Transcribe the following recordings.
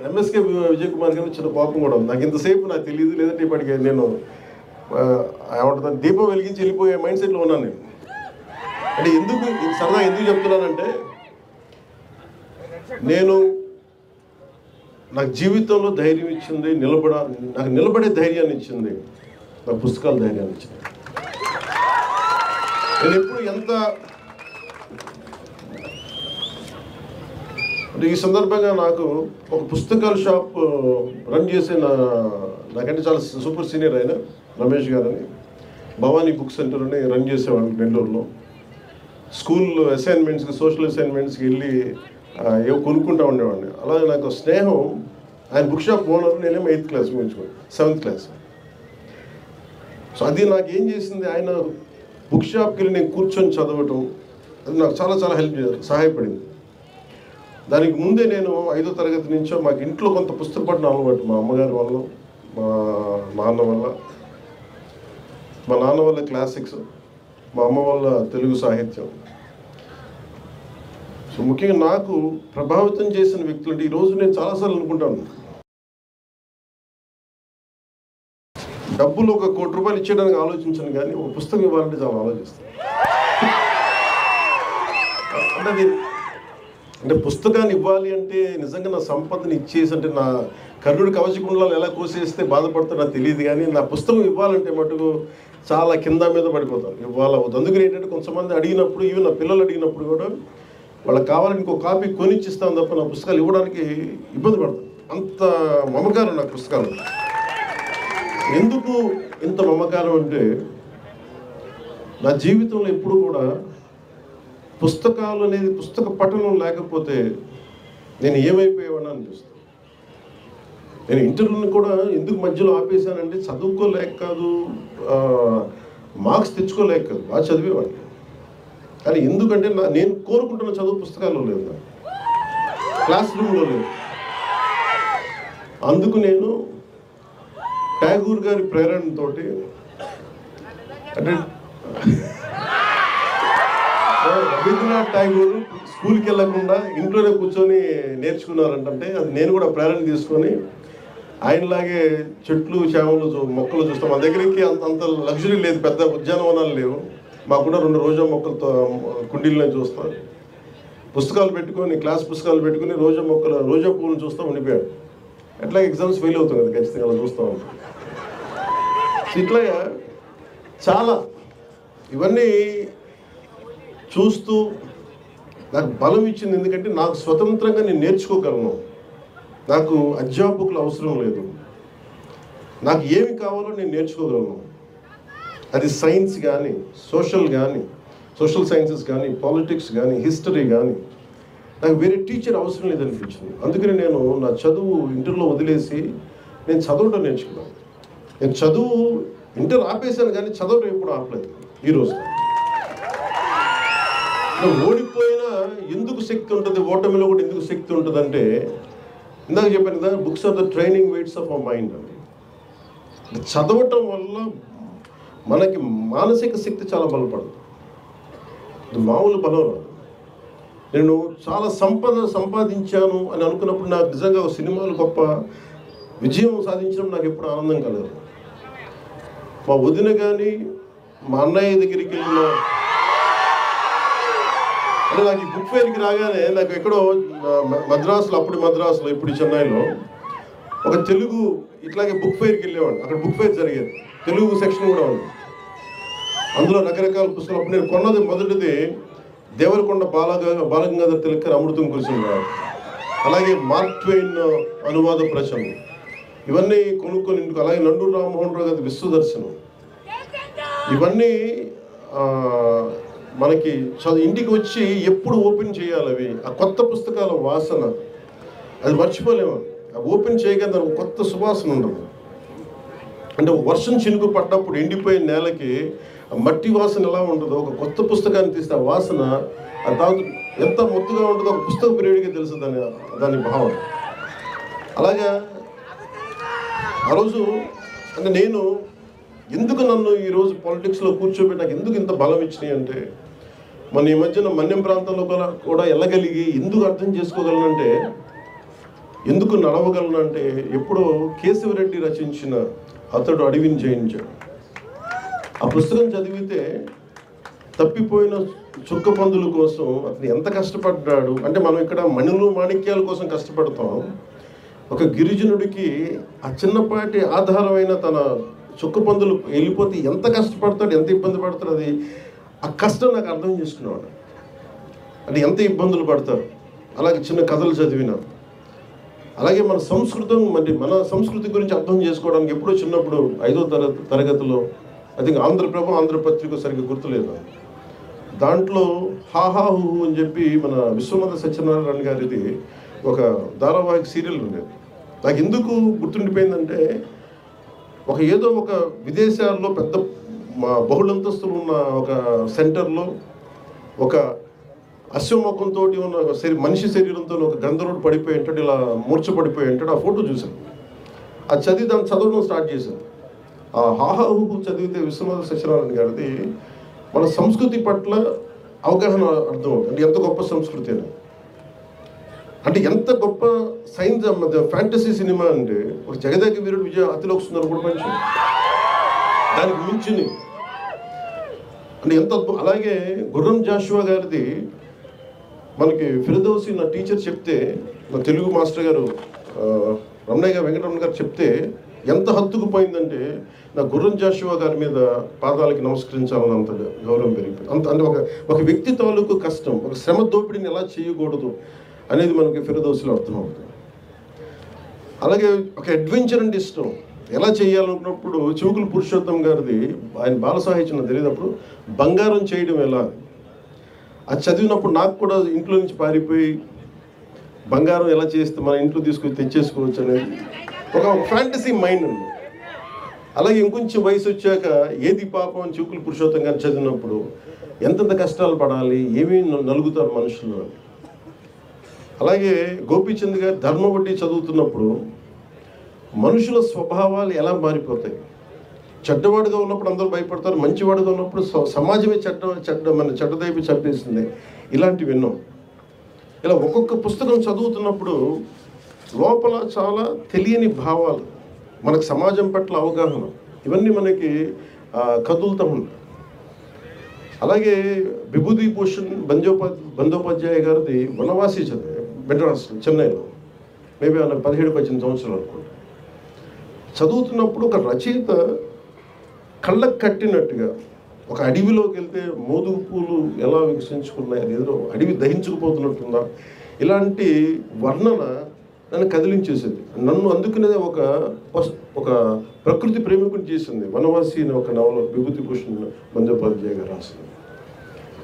MSK Vijay Kumar గారికి చిన్న కోపం కూడా ఉంది. నాకు ఇంతసేపు నాకు తెలియదు, లేదంటే ఇప్పటికే నేను ఏమంటుందని దీపం వెలిగించి వెళ్ళిపోయే మైండ్ సెట్లో ఉన్నాను నేను. అంటే ఎందుకు సరదా ఎందుకు చెప్తున్నానంటే, నాకు జీవితంలో ధైర్యం ఇచ్చింది, నాకు నిలబడే ధైర్యాన్ని ఇచ్చింది నా పుస్తకాల ధైర్యాన్ని ఇచ్చింది. నేను ఎప్పుడు అంటే ఈ సందర్భంగా నాకు ఒక పుస్తకాల షాప్ రన్ చేసే నాకంటే చాలా సూపర్ సీనియర్ అయిన రమేష్ గారని భవానీ బుక్ సెంటర్ అని రన్ చేసేవాళ్ళు నెల్లూరులో. స్కూల్ అసైన్మెంట్స్కి, సోషల్ అసైన్మెంట్స్కి వెళ్ళి ఏవో కొనుక్కుంటా ఉండేవాడిని. అలాగే నాకు స్నేహం, ఆయన బుక్ షాప్ ఓనర్, నేనేమో 8th class ముగించుకోండి, 7th class. So అది నాకేం చేసింది, ఆయన బుక్ షాప్కి వెళ్ళి నేను కూర్చొని చదవటం, అది నాకు చాలా చాలా సహాయపడింది. దానికి ముందే నేను 5వ తరగతి నుంచో మాకు ఇంట్లో కొంత పుస్తక పఠనం అలవాటు. మా అమ్మగారి వల్ల, మా నాన్న వల్ల క్లాసిక్స్, మా అమ్మ వల్ల తెలుగు సాహిత్యం. సో ముఖ్యంగా నాకు ప్రభావితం చేసిన వ్యక్తులు అంటే ఈరోజు నేను చాలాసార్లు అనుకుంటాను, డబ్బులు 1 కోటి రూపాయలు ఇచ్చేయడానికి ఆలోచించాను, కానీ ఒక పుస్తకం ఇవ్వాలంటే చాలా ఆలోచిస్తాను. అంటే పుస్తకాన్ని ఇవ్వాలి అంటే నిజంగా నా సంపదను ఇచ్చేసి, అంటే నా కర్ణుడి కవచకుండలాలు ఎలా కోసేస్తే బాధపడుతుందో నాకు తెలియదు, కానీ నా పుస్తకం ఇవ్వాలంటే మటుకు చాలా కింద మీద పడిపోతాను, ఇవ్వాలవుతుంది. అందుకని ఏంటంటే కొంతమంది అడిగినప్పుడు, ఈవెన్ నా పిల్లలు అడిగినప్పుడు కూడా వాళ్ళకి కావాలని ఇంకో కాపీ కొనిచ్చిస్తాను తప్ప నా పుస్తకాలు ఇవ్వడానికి ఇబ్బంది పడతాను. అంత మమకారం నాకు పుస్తకాలు. ఎందుకు ఇంత మమకారం అంటే, నా జీవితంలో ఎప్పుడు కూడా పుస్తకాలు అనేది, పుస్తక పఠనం లేకపోతే నేను ఏమైపోయేవాడిని అనిపిస్తాను. నేను ఇంటర్వ్యూని కూడా ఎందుకు మధ్యలో ఆపేశానంటే, చదువుకోలేక కాదు, మార్క్స్ తెచ్చుకోలేక కాదు, బాగా చదివేవాడిని. కానీ ఎందుకంటే నేను కోరుకుంటున్న చదువు పుస్తకాల్లో లేదు, నాకు క్లాస్ రూమ్లో లేదు. అందుకు నేను ట్యాగూర్ గారి ప్రేరణతోటి, అంటే రవీంద్రనాథ్ ట్యాగూర్ స్కూల్కి వెళ్ళకుండా ఇంట్లోనే కూర్చొని నేర్చుకున్నారంటే, అది నేను కూడా ప్రేరణ తీసుకొని ఆయనలాగే చెట్లు, చేమలు, మొక్కలు చూస్తాం. మన దగ్గరికి అంత లగ్జరీ లేదు, పెద్ద ఉద్యానవనాలు లేవు. మాకున్న 2 రోజా మొక్కలతో కుండీలనే చూస్తాం. పుస్తకాలు పెట్టుకొని, క్లాస్ పుస్తకాలు పెట్టుకుని రోజా పువ్వులను చూస్తాం ఉండిపోయాడు. ఎట్లా ఎగ్జామ్స్ ఫెయిల్ అవుతుంది కదా, ఖచ్చితంగా అలా చూస్తూ ఉంటాం. ఇట్లాగా చాలా ఇవన్నీ చూస్తూ నాకు బలం ఇచ్చింది. ఎందుకంటే నాకు స్వతంత్రంగా నేను నేర్చుకోగలను, నాకు అధ్యాపకులు అవసరం లేదు, నాకు ఏమి కావాలో నేను నేర్చుకోగలను. అది సైన్స్ కానీ, సోషల్ సైన్సెస్ కానీ, పాలిటిక్స్ కానీ, హిస్టరీ కానీ, నాకు వేరే టీచర్ అవసరం లేదనిపించింది. అందుకని నేను నా చదువు ఇంటర్లో వదిలేసి నేను చదవటం నేర్చుకున్నాను. నేను చదువు ఇంటర్ ఆపేశాను, కానీ చదవటం ఎప్పుడు ఆపలేదు. ఈరోజు ఓడిపోయినా ఎందుకు శక్తి ఉంటుంది, ఓటమిలో కూడా ఎందుకు శక్తి ఉంటుంది అంటే, ఇందాక చెప్పాను కదా, books are the training weights of our mind అని. చదవటం వల్ల మనకి మానసిక శక్తి చాలా బలపడుతుంది, ఇది మామూలు బలం రాదు. నేను చాలా సంపాదించాను అని అనుకున్నప్పుడు నాకు నిజంగా సినిమాలు గొప్ప విజయం సాధించడం నాకు ఎప్పుడు ఆనందం కలదు. మా వదిన కానీ, మా అన్నయ్య దగ్గరికి వెళ్ళిన, అంటే నాకు ఈ బుక్ ఫేర్కి రాగానే నాకు ఎక్కడో మద్రాసులో ఇప్పుడు చెన్నైలో ఒక తెలుగు ఇట్లాగే బుక్ ఫేర్కి వెళ్ళేవాడు. అక్కడ బుక్ ఫేర్ జరిగేది, తెలుగు సెక్షన్ కూడా ఉంది. అందులో రకరకాల పుస్తకాలు. అప్పుడు నేను కొన్నది మొదటిది దేవరకొండ బాలగంగాధర్ తిలక్ గారి అమృతం కురిసింది, అలాగే మార్క్ ట్వైన్ అనువాద ప్రశ్న, ఇవన్నీ కొనుక్కొని ఇంటికి. అలాగే నండూరు రామ్మోహన్ రావు గారి విశ్వదర్శనం, ఇవన్నీ మనకి ఇంటికి వచ్చి ఎప్పుడు ఓపెన్ చేయాలి అవి, ఆ కొత్త పుస్తకాల వాసన అది మర్చిపోలేము. ఓపెన్ చేయగానే దానికి కొత్త సువాసన ఉండదు. అంటే వర్షం చినుకు పడ్డప్పుడు ఎండిపోయిన నేలకి మట్టి వాసన ఎలా ఉంటుందో, ఒక కొత్త పుస్తకాన్ని తీస్తే ఆ వాసన ఎంత ముద్దుగా ఉంటుందో ఒక పుస్తక ప్రియుడికి తెలుసు దాని భావన. అలాగా ఆ రోజు అంటే నేను ఎందుకు నన్ను ఈరోజు పాలిటిక్స్లో కూర్చోబెట్టి నాకు ఎందుకు ఇంత బలం ఇచ్చినాయి అంటే, మన ఈ మధ్యన మన్యం ప్రాంతంలో కూడా వెళ్ళగలిగి ఎందుకు అర్థం చేసుకోగలనంటే, ఎందుకు నడవగలను అంటే ఎప్పుడో కేశవరెడ్డి రచించిన అతడు అడవిని జయించాడు. ఆ పుస్తకం చదివితే తప్పిపోయిన చుక్క పందుల కోసం అతను ఎంత కష్టపడ్డాడు అంటే, మనం ఇక్కడ మణులు మాణిక్యాల కోసం కష్టపడతాం. ఒక గిరిజనుడికి ఆ చిన్నపాటి ఆధారమైన తన చుక్క పందులు వెళ్ళిపోతే ఎంత కష్టపడతాడు, ఎంత ఇబ్బంది పడతాడు, అది ఆ కష్టం నాకు అర్థం చేసుకున్నాడు. అంటే ఎంత ఇబ్బందులు పడతారు. అలాగే చిన్న కథలు చదివిన, అలాగే మన సంస్కృతం, మరి మన సంస్కృతి గురించి అర్థం చేసుకోవడానికి ఎప్పుడో చిన్నప్పుడు 5వ తరగతిలో ఐ థింక్ ఆంధ్రపత్రిక సరిగ్గా గుర్తులేదు, దాంట్లో హాహా హూ అని చెప్పి మన విశ్వనాథ సత్యనారాయణ గారిది ఒక ధారావాహిక సీరియల్ ఉండేది. నాకు ఎందుకు గుర్తుండిపోయిందంటే, ఏదో ఒక విదేశాల్లో పెద్ద బహుళంతస్తులు ఉన్న ఒక సెంటర్లో ఒక అశ్వముఖంతో ఉన్న మనిషి శరీరంతో ఒక గంధర్వుడు పడిపోయి ఉంటాడు, ఇలా మూర్చపడిపోయి ఉంటాడు. ఆ ఫోటో చూశాను, అది చదివి దాన్ని చదవడం స్టార్ట్ చేశాను. ఆ హాహాహు చదివితే విశ్వనాథ సత్యనారాయణ గారిది మన సంస్కృతి పట్ల అవగాహన అర్థం అవుతుంది. అంటే ఎంత గొప్ప సంస్కృతి అని, అంటే ఎంత గొప్ప సైన్స్ ఫ్యాంటసీ సినిమా అంటే, ఒక జగదేక వీరుడు విజయ అతిలోక సుందర కూడా పంచం దానికి మించింది అంటే ఎంత అద్భుతం. అలాగే గుర్రం జాషువా గారిది మనకి ఫిరదౌసి నా టీచర్ చెప్తే, నా తెలుగు మాస్టర్ గారు రమణయ్య గారు వెంకటరమణ గారు చెప్తే ఎంత హత్తుకుపోయిందంటే, నా గుర్రం జాషువా గారి మీద పాదాలకి నమస్కరించాలని అంత గౌరవం పెరిగిపోయింది. అంత అంటే ఒక వ్యక్తి తాలూకు కష్టం, ఒక శ్రమ దోపిడిని ఎలా చేయకూడదు అనేది మనకి ఫిరదౌసిలో అర్థమవుతుంది. అలాగే ఒక అడ్వెంచర్ అంటే ఇష్టం, ఎలా చేయాలనుకున్నప్పుడు చివుకుల పురుషోత్తం గారిది, ఆయన బాల సాహిత్యం తెలియనప్పుడు బంగారం చేయడం ఎలా, అది చదివినప్పుడు నాకు కూడా ఇంట్లో నుంచి పారిపోయి బంగారం ఎలా చేస్తే మన ఇంట్లో తీసుకొని తెచ్చేసుకోవచ్చు అనేది ఒక ఫ్యాంటసీ మైండ్ ఉంది. అలాగే ఇంకొంచెం వయసు వచ్చాక ఏది పాపం అని చివుకుల పురుషోత్తం గారు చదివినప్పుడు ఎంతెంత కష్టాలు పడాలి, ఏమేమి నలుగుతారు మనుషులు. అలాగే గోపీచంద్ గారు ధర్మవడ్డీ చదువుతున్నప్పుడు మనుషుల స్వభావాలు ఎలా మారిపోతాయి. చెడ్డవాడుగా ఉన్నప్పుడు అందరూ భయపడతారు, మంచివాడుగా ఉన్నప్పుడు సమాజమే చెడ్డదైపు చంపేస్తుంది. ఇలాంటివి విన్నాం. ఇలా ఒక్కొక్క పుస్తకం చదువుతున్నప్పుడు లోపల చాలా తెలియని భావాలు, మనకు సమాజం పట్ల అవగాహన, ఇవన్నీ మనకి కదులుతూ ఉంటాయి. అలాగే విభూతి భూషణ్ బందోపాధ్యాయ గారిది వనవాసి చదివే మెడ్రాస్ చెన్నైలో, మేబీ ఆయన 17-18 సంవత్సరాలు అనుకుంటా. చదువుతున్నప్పుడు ఒక రచయిత కళ్ళకు కట్టినట్టుగా ఒక అడవిలోకి వెళ్తే మోదుగు పూలు ఎలా వికసించుకున్నాయి, అది ఏదో అడవి దహించుకుపోతున్నట్టుందా, ఇలాంటి వర్ణన నన్ను కదిలించేసేది. నన్ను అందుకునే ఒక ప్రకృతి ప్రేమికుని చేసింది వనవాసి అనే ఒక నవల విభూతి భూషణ్ బందోపాధ్యాయ గారు రాసింది.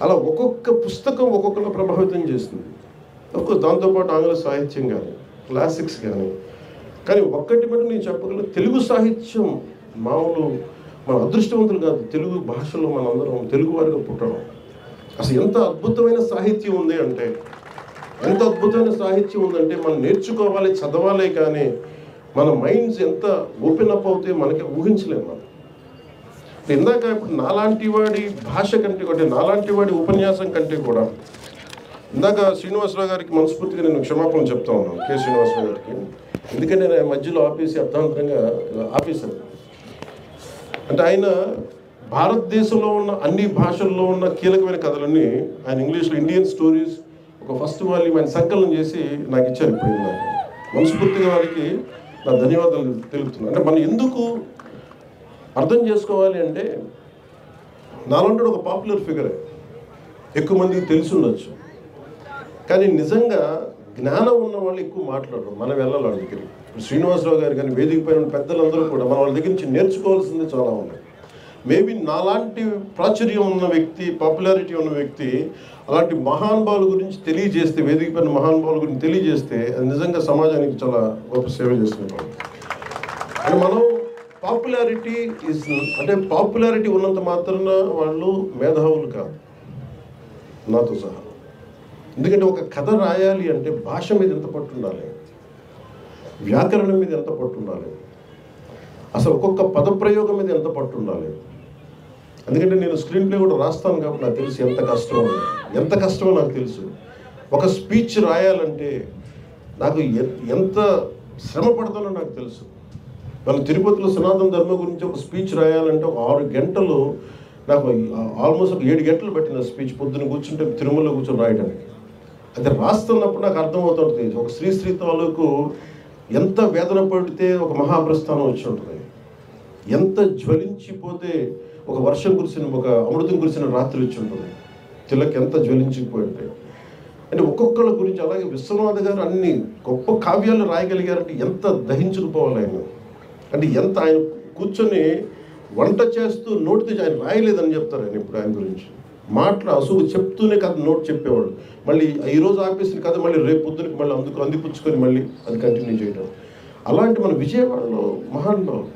అలా ఒక్కొక్క పుస్తకం ఒక్కొక్కలా ప్రభావితం చేస్తుంది. దాంతోపాటు ఆంగ్ల సాహిత్యం కానీ, క్లాసిక్స్ కానీ ఒక్కటి మటు నేను చెప్పగలను, తెలుగు సాహిత్యం మామూలు మన అదృష్టవంతులు కాదు. తెలుగు భాషలో మనందరం తెలుగువారిగా పుట్టడం, అసలు ఎంత అద్భుతమైన సాహిత్యం ఉంది అంటే, ఎంత అద్భుతమైన సాహిత్యం ఉందంటే మనం నేర్చుకోవాలి, చదవాలి. కానీ మన మైండ్స్ ఎంత ఓపెన్ అప్ అవుతే మనకి ఊహించలేము. మనం ఇందాక ఇప్పుడు నాలాంటి వాడి భాష కంటే కూడా, నాలాంటి వాడి ఉపన్యాసం కంటే కూడా, ఇందాక శ్రీనివాసరావు గారికి మనస్ఫూర్తిగా నేను క్షమాపణ చెప్తా ఉన్నాను, కె శ్రీనివాసరావు గారికి. ఎందుకంటే నేను మధ్యలో ఆపేసి అర్థాంతరంగా ఆపేశాను. అంటే ఆయన భారతదేశంలో ఉన్న అన్ని భాషల్లో ఉన్న కీలకమైన కథలన్నీ ఆయన ఇంగ్లీష్లో ఇండియన్ స్టోరీస్ ఒక ఫస్ట్ వాల్యూమ్ ఆయన సంకలనం చేసి నాకు ఇచ్చారు. ఇప్పుడు నాకు మనస్ఫూర్తిగా వారికి నా ధన్యవాదాలు తెలుపుతున్నాను. అంటే మనం ఎందుకు అర్థం చేసుకోవాలి అంటే, నాలంటే ఒక పాపులర్ ఫిగరే, ఎక్కువ మందికి తెలిసి ఉండొచ్చు, కానీ నిజంగా జ్ఞానం ఉన్న వాళ్ళు ఎక్కువ మాట్లాడరు. మనం వెళ్ళాలి వాళ్ళ దగ్గరికి. శ్రీనివాసరావు గారు కానీ వేదిక పైన పెద్దలందరూ కూడా మన వాళ్ళ దగ్గర నుంచి నేర్చుకోవాల్సింది చాలా ఉన్నాయి. మేబీ నాలాంటి ప్రాచుర్యం ఉన్న వ్యక్తి, పాపులారిటీ ఉన్న వ్యక్తి అలాంటి మహానుభావుల గురించి తెలియజేస్తే, వేదిక పైన మహానుభావుల గురించి తెలియజేస్తే అది నిజంగా సమాజానికి చాలా గొప్ప సేవ చేస్తున్నాం. అని మనం పాపులారిటీ అంటే పాపులారిటీ ఉన్నంత మాత్రాన వాళ్ళు మేధావులు కాదు, నాతో సహా. ఎందుకంటే ఒక కథ రాయాలి అంటే భాష మీద ఎంత పట్టు ఉండాలి, వ్యాకరణం మీద ఎంత పట్టు ఉండాలి, అసలు ఒక్కొక్క పదప్రయోగం మీద ఎంత పట్టు ఉండాలి. ఎందుకంటే నేను స్క్రీన్ ప్లే కూడా రాస్తాను కాబట్టి నాకు తెలుసు ఎంత కష్టమో నాకు తెలుసు. ఒక స్పీచ్ రాయాలంటే నాకు ఎంత శ్రమ పడతానో నాకు తెలుసు. మనం తిరుపతిలో సనాతన ధర్మం గురించి ఒక స్పీచ్ రాయాలంటే ఒక 6 గంటలు, నాకు ఆల్మోస్ట్ ఒక 7 గంటలు పెట్టిన స్పీచ్. పొద్దున్న కూర్చుంటే తిరుమలలో కూర్చొని రాయడానికి. అది రాస్తున్నప్పుడు నాకు అర్థమవుతుంటుంది ఒక శ్రీ తాలూకు ఎంత వేదన పడితే ఒక మహాప్రస్థానం వచ్చి ఉంటుంది, ఎంత జ్వలించిపోతే ఒక వర్షం కురిసిన, ఒక అమృతం కురిసిన రాత్రి వచ్చి ఉంటుంది, తిలక్ ఎంత జ్వలించిపోయి ఉంటాయి. అంటే ఒక్కొక్కళ్ళ గురించి. అలాగే విశ్వనాథ గారు అన్ని గొప్ప కావ్యాలు రాయగలిగారంటే ఎంత దహించుకుపోవాలి ఆయన. అంటే ఎంత ఆయన కూర్చొని వంట చేస్తూ నోటితో ఆయన రాయలేదని చెప్తారు ఆయన. ఇప్పుడు ఆయన గురించి అసలు చెప్తూనే కథ నోట్ చెప్పేవాడు. మళ్ళీ ఈరోజు ఆపేసిన కథ మళ్ళీ రేపు పొద్దునకి మళ్ళీ అందిపుచ్చుకొని మళ్ళీ అది కంటిన్యూ చేయడం. అలాంటి మన విజయవాడలో మహానుభావులు